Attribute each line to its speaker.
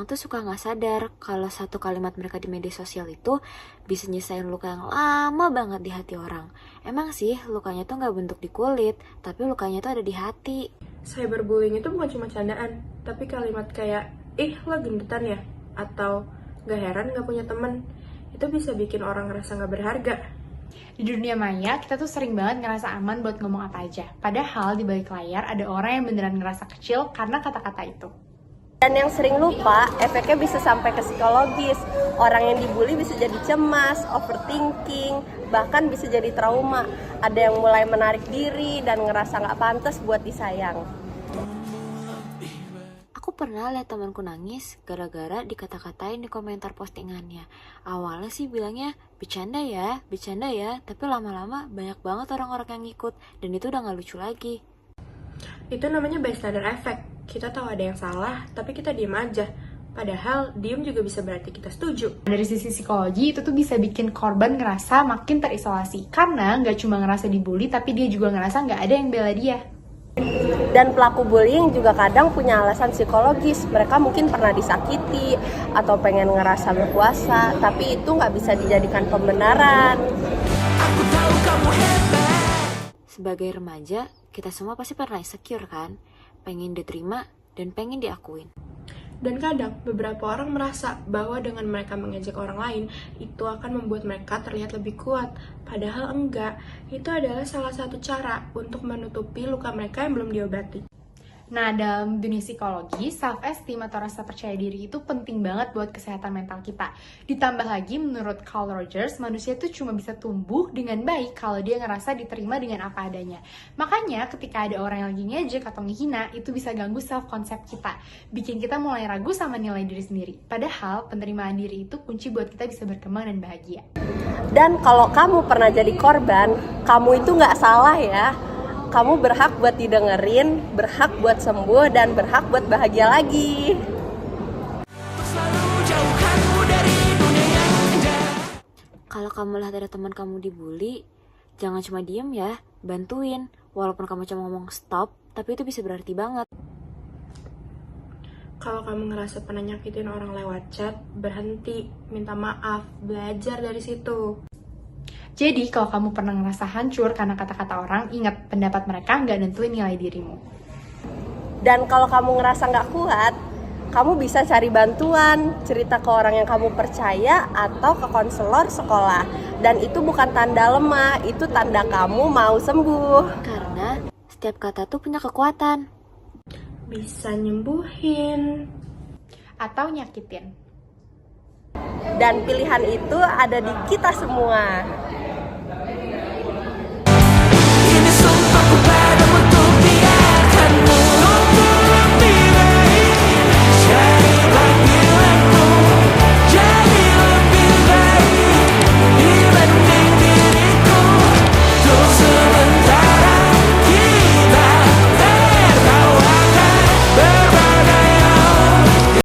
Speaker 1: orang tuh suka nggak sadar kalau satu kalimat mereka di media sosial itu bisa nyisain luka yang lama banget di hati orang. Emang sih lukanya tuh nggak bentuk di kulit, tapi lukanya tuh ada di hati.
Speaker 2: Cyberbullying itu bukan cuma candaan, tapi kalimat kayak, lo gendutan ya? Atau, gak heran gak punya temen. Itu bisa bikin orang ngerasa gak berharga.
Speaker 3: Di dunia maya, kita tuh sering banget ngerasa aman buat ngomong apa aja. Padahal di balik layar ada orang yang beneran ngerasa kecil karena kata-kata itu.
Speaker 4: Dan yang sering lupa, efeknya bisa sampai ke psikologis. Orang yang dibully bisa jadi cemas, overthinking, bahkan bisa jadi trauma. Ada yang mulai menarik diri dan ngerasa gak pantas buat disayang.
Speaker 1: Aku pernah lihat temanku nangis gara-gara dikata-katain di komentar postingannya. Awalnya sih bilangnya bercanda ya, tapi lama-lama banyak banget orang-orang yang ngikut dan itu udah gak lucu lagi.
Speaker 2: Itu namanya bystander effect. Kita tahu ada yang salah, tapi kita diem aja. Padahal diem juga bisa berarti kita setuju.
Speaker 3: Dari sisi psikologi, itu tuh bisa bikin korban ngerasa makin terisolasi. Karena nggak cuma ngerasa dibully, tapi dia juga ngerasa nggak ada yang bela dia.
Speaker 4: Dan pelaku bullying juga kadang punya alasan psikologis. Mereka mungkin pernah disakiti atau pengen ngerasa berkuasa, tapi itu nggak bisa dijadikan pembenaran.
Speaker 1: Sebagai remaja, kita semua pasti pernah insecure kan? Pengen diterima dan pengen diakuin.
Speaker 2: Dan kadang beberapa orang merasa bahwa dengan mereka mengejek orang lain, itu akan membuat mereka terlihat lebih kuat. Padahal enggak, itu adalah salah satu cara untuk menutupi luka mereka yang belum diobati.
Speaker 3: Nah, dalam dunia psikologi, self-esteem atau rasa percaya diri itu penting banget buat kesehatan mental kita. Ditambah lagi, menurut Carl Rogers, manusia itu cuma bisa tumbuh dengan baik kalau dia ngerasa diterima dengan apa adanya. Makanya, ketika ada orang yang lagi ngejek atau ngehina, itu bisa ganggu self-concept kita. Bikin kita mulai ragu sama nilai diri sendiri. Padahal, penerimaan diri itu kunci buat kita bisa berkembang dan bahagia.
Speaker 4: Dan kalau kamu pernah jadi korban, kamu itu nggak salah ya. Kamu berhak buat didengerin, berhak buat sembuh, dan berhak buat bahagia lagi.
Speaker 1: Kalau kamu lihat ada teman kamu dibully, jangan cuma diem ya, bantuin. Walaupun kamu cuma ngomong stop, tapi itu bisa berarti banget.
Speaker 2: Kalau kamu ngerasa pernah nyakitin orang lewat chat, berhenti, minta maaf, belajar dari situ.
Speaker 3: Jadi, kalau kamu pernah ngerasa hancur karena kata-kata orang, ingat pendapat mereka nggak nentuin nilai dirimu.
Speaker 4: Dan kalau kamu ngerasa nggak kuat, kamu bisa cari bantuan, cerita ke orang yang kamu percaya, atau ke konselor sekolah. Dan itu bukan tanda lemah, itu tanda kamu mau sembuh.
Speaker 1: Karena setiap kata tuh punya kekuatan.
Speaker 2: Bisa nyembuhin.
Speaker 3: Atau nyakitin.
Speaker 4: Dan pilihan itu ada di kita semua.